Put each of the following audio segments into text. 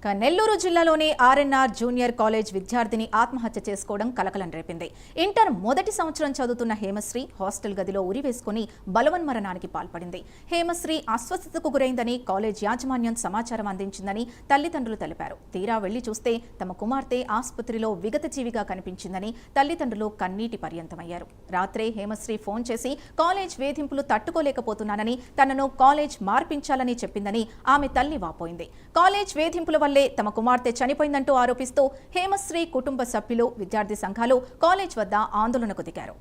నెల్లూరు జిల్లాలోని RNR junior college విద్యార్థిని ఆత్మహత్య చేసుకోవడం కలకలం రేపింది. ఇంటర్ మొదటి సంవత్సరం చదువుతున్న హేమశ్రీ హాస్టల్ గదిలో ఉరివేసుకుని బలవన్మరణానికి పాల్పడింది. హేమశ్రీ అస్వస్థతకు గురైందని కాలేజ్ యాజమాన్యం సమాచారం అందించిందని తల్లిదండ్రులు తెలిపారు. తీరా వెళ్లి చూస్తే తమ కుమార్తె ఆసుపత్రిలో విగతజీవిగా కనిపించిందని తల్లిదండ్రులు కన్నీటి పర్యంతమయ్యారు. రాత్రే హేమశ్రీ ఫోన్ చేసి కాలేజ్ వేధింపులు తట్టుకోలేకపోతున్నానని, తనను కాలేజ్ మార్పించాలని చెప్పిందని ఆమె తల్లి వాపోయింది. కాలేజ్ వేధింపుల వల్లే తమ కుమార్తె చనిపోయిందంటూ ఆరోపిస్తూ హేమశ్రీ కుటుంబ సభ్యులు, విద్యార్థి సంఘాలు కాలేజ్ వద్ద ఆందోళనకు దిగారు.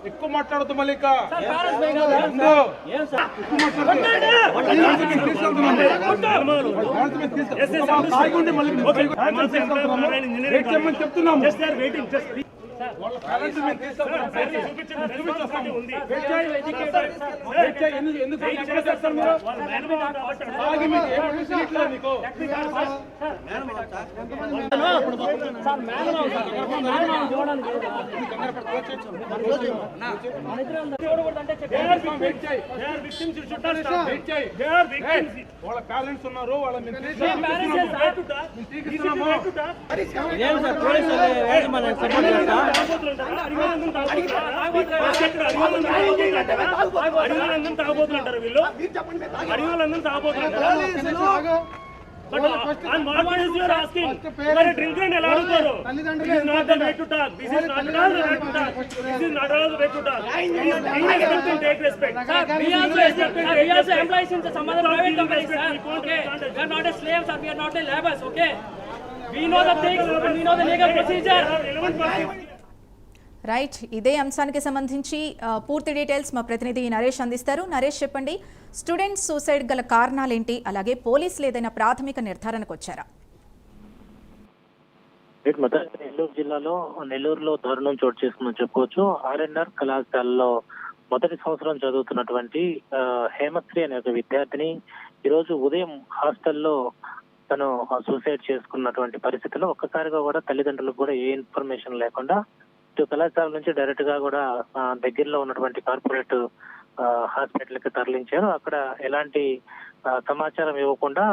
ఎక్కువ మాట్లాడుతూ మళ్ళీ చెప్తున్నాము. వాళ్ళ పేరెంట్స్ ఉన్నారు, వాళ్ళ తాగబోతుంటారు వీళ్ళు, అడిగాలందరూ తాగబోతుంటారు. డ్రింక్ అండ్ ఎలా అడుగుతారు? This is not the way to talk. This is not the way to talk. This is not the way to talk. Take respect. We also employees in some other private companies, sir. Okay, we are not a slaves, sir. We are not a laborers. Okay, we know the things. We know the legal procedure. Right, ఇదే అంశానికి సంబంధించి పూర్తి details మా ప్రతినిధి నరేష్ అందిస్తారు. నరేష్, చెప్పండి, students suicide గల కారణాలేంటి? అలాగే పోలీసులు ఏదైనా ప్రాథమిక నిర్ధారణకు వచ్చారా? నెల్లూరు జిల్లాలో నెల్లూరులో దారుణం చోటు చేసుకుందని చెప్పుకోవచ్చు. ఆర్ఎన్ఆర్ కళాశాలలో మొదటి సంవత్సరం చదువుతున్నటువంటి హేమశ్రీ అనే ఒక విద్యార్థిని ఈరోజు ఉదయం హాస్టల్లో తను సూసైడ్ చేసుకున్నటువంటి పరిస్థితిలో ఒక్కసారిగా కూడా తల్లిదండ్రులకు కూడా ఏ ఇన్ఫర్మేషన్ లేకుండా ఇటు కళాశాల నుంచి డైరెక్ట్ గా కూడా దగ్గరలో ఉన్నటువంటి కార్పొరేట్ హాస్పిటల్ కి తరలించారు. అక్కడ ఎలాంటి సమాచారం ఇవ్వకుండా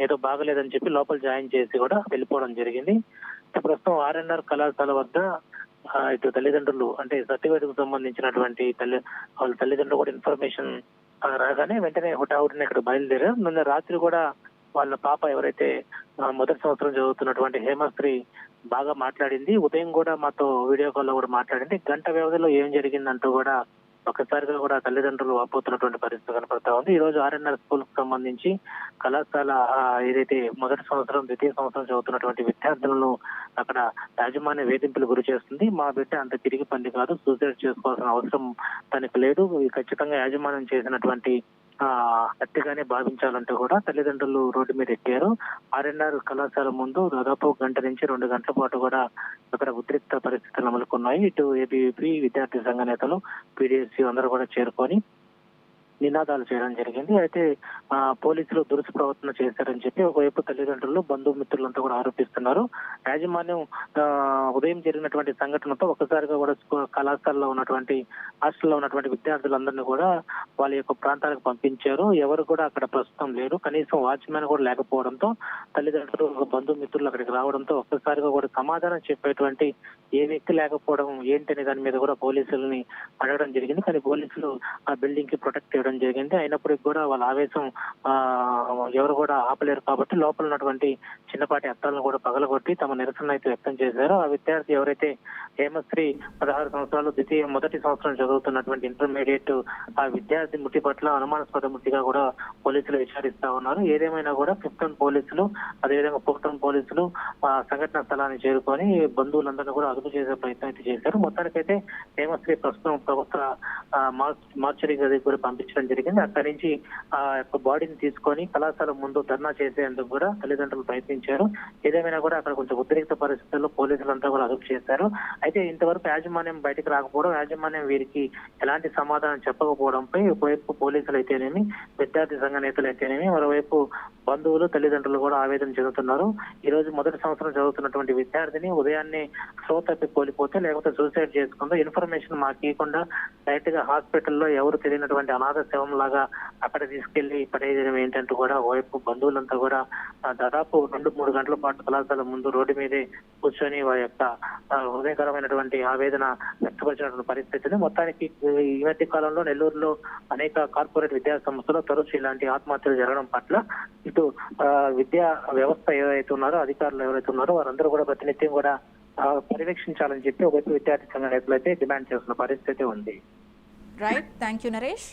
ఏదో బాగలేదని చెప్పి లోపల జాయిన్ చేసి కూడా వెళ్ళిపోవడం జరిగింది. ప్రస్తుతం ఆర్ఎన్ఆర్ కళాశాల వద్ద ఇటు తల్లిదండ్రులు అంటే సర్టిఫికేట్ కు సంబంధించినటువంటి వాళ్ళ తల్లిదండ్రులు కూడా ఇన్ఫర్మేషన్ రాగానే వెంటనే హుటాహుటిన ఇక్కడ బయలుదేరారు. నిన్న రాత్రి కూడా వాళ్ళ పాప ఎవరైతే మొదటి సంవత్సరం చదువుతున్నటువంటి హేమశ్రీ బాగా మాట్లాడింది. ఉదయం కూడా మాతో వీడియో కాల్లో కూడా మాట్లాడింది. గంట వ్యవధిలో ఏం జరిగిందంటూ కూడా ఒక్కసారిగా కూడా తల్లిదండ్రులు వాపోతున్నటువంటి పరిస్థితి కనపడతా ఉంది. ఈ రోజు ఆర్ఎన్ఆర్ స్కూల్ కు సంబంధించి కళాశాల ఏదైతే మొదటి సంవత్సరం, ద్వితీయ సంవత్సరం చదువుతున్నటువంటి విద్యార్థులను అక్కడ యాజమాన్య వేధింపులు గురి చేస్తుంది. మా బిడ్డ అంత తిరిగి పంది కాదు, సూసైడ్ చేసుకోవాల్సిన అవసరం తనకు లేదు, ఖచ్చితంగా యాజమాన్యం చేసినటువంటి హత్యగానే భావించాలంటూ కూడా తల్లిదండ్రులు రోడ్డు మీద ఎక్కారు. ఆర్ఎన్ఆర్ కళాశాల ముందు దాదాపు గంట నుంచి 2 గంటల పాటు కూడా అక్కడ ఉద్రిక్త పరిస్థితులు అమలుకున్నాయి. ఇటు ఏబీవీపీ, విద్యార్థి సంఘ నేతలు, పీడీఎస్సీ అందరూ కూడా చేరుకొని నినాదాలు చేయడం జరిగింది. అయితే పోలీసులు దురుసు ప్రవర్తన చేశారని చెప్పి ఒకవైపు తల్లిదండ్రులు, బంధుమిత్రులంతా కూడా ఆరోపిస్తున్నారు. యాజమాన్యం ఉదయం జరిగినటువంటి సంఘటనతో ఒకసారిగా కూడా కళాశాలలో ఉన్నటువంటి హాస్టల్లో ఉన్నటువంటి విద్యార్థులందరినీ కూడా వాళ్ళ యొక్క ప్రాంతాలకు పంపించారు. ఎవరు కూడా అక్కడ ప్రస్తుతం లేరు. కనీసం వాచ్మెన్ కూడా లేకపోవడంతో తల్లిదండ్రులు, బంధుమిత్రులు అక్కడికి రావడంతో ఒక్కసారిగా కూడా సమాధానం చెప్పేటువంటి ఏ వ్యక్తి లేకపోవడం ఏంటనే దాని మీద కూడా పోలీసులని అడగడం జరిగింది. కానీ పోలీసులు ఆ బిల్డింగ్ కి ప్రొటెక్ట్ చేయడం జరిగింది. అయినప్పటికీ కూడా వాళ్ళ ఆవేశం ఎవరు కూడా ఆపలేరు కాబట్టి లోపల ఉన్నటువంటి చిన్నపాటి అద్దాలను కూడా పగలగొట్టి తమ నిరసన అయితే వ్యక్తం చేశారు. ఆ విద్యార్థి ఎవరైతే హేమశ్రీ 16 సంవత్సరాలు మొదటి సంవత్సరం చదువుతున్నటువంటి ఇంటర్మీడియట్ ఆ విద్యార్థి మృతి పట్ల అనుమానాస్పద మృతిగా కూడా పోలీసులు విచారిస్తా ఉన్నారు. ఏదేమైనా కూడా 5th టౌన్ పోలీసులు, అదేవిధంగా 4th టౌన్ పోలీసులు సంఘటన స్థలాన్ని చేరుకొని బంధువులందరినీ కూడా అదుపు చేసే ప్రయత్నం అయితే చేశారు. మొత్తానికైతే హేమశ్రీ ప్రస్తుతం ప్రభుత్వ మార్చరీ గదికి కూడా పంపించడం చేయడం జరిగింది. అక్కడి నుంచి ఆ యొక్క బాడీని తీసుకొని కళాశాల ముందు ధర్నా చేసేందుకు కూడా తల్లిదండ్రులు ప్రయత్నించారు. ఏదేమైనా కూడా అక్కడ కొంచెం ఉద్రిక్త పరిస్థితుల్లో పోలీసులంతా కూడా అదుపు చేశారు. అయితే ఇంతవరకు యాజమాన్యం బయటకు రాకపోవడం, యాజమాన్యం వీరికి ఎలాంటి సమాధానం చెప్పకపోవడంపై ఒకవైపు పోలీసులు అయితేనేమి, విద్యార్థి సంఘ నేతలు అయితేనేమి, మరోవైపు బంధువులు తల్లిదండ్రులు కూడా ఆవేదన చెందుతున్నారు. ఈ రోజు మొదటి సంవత్సరం చదువుతున్నటువంటి విద్యార్థిని ఉదయాన్నే స్లో తప్పి కోల్పోతే లేకపోతే సూసైడ్ చేసుకుందో ఇన్ఫర్మేషన్ మాకు ఇవ్వకుండా డైరెక్ట్ గా హాస్పిటల్లో ఎవరు తెలియనటువంటి అనాథ శవం లాగా అక్కడ తీసుకెళ్లి పడేయడం ఏంటంటూ కూడా ఓవైపు బంధువులంతా కూడా దాదాపు 2-3 గంటల పాటు కళాశాల ముందు రోడ్డు మీదే కూర్చొని వారి యొక్క హృదయకరమైనటువంటి ఆవేదన వ్యక్తపరిచినటువంటి పరిస్థితిని. మొత్తానికి ఈ మధ్య కాలంలో నెల్లూరులో అనేక కార్పొరేట్ విద్యా సంస్థలు తరచూ ఇలాంటి ఆత్మహత్యలు జరగడం పట్ల ఇటు విద్యా వ్యవస్థ ఏదైతే ఉన్నారో, అధికారులు ఎవరైతే ఉన్నారో వారందరూ కూడా ప్రతినిత్యం కూడా పర్యవేక్షించాలని చెప్పి ఒకవైపు విద్యార్థి సంఘ నేతలు అయితే డిమాండ్ చేస్తున్న పరిస్థితి ఉంది. Right, thank you Naresh.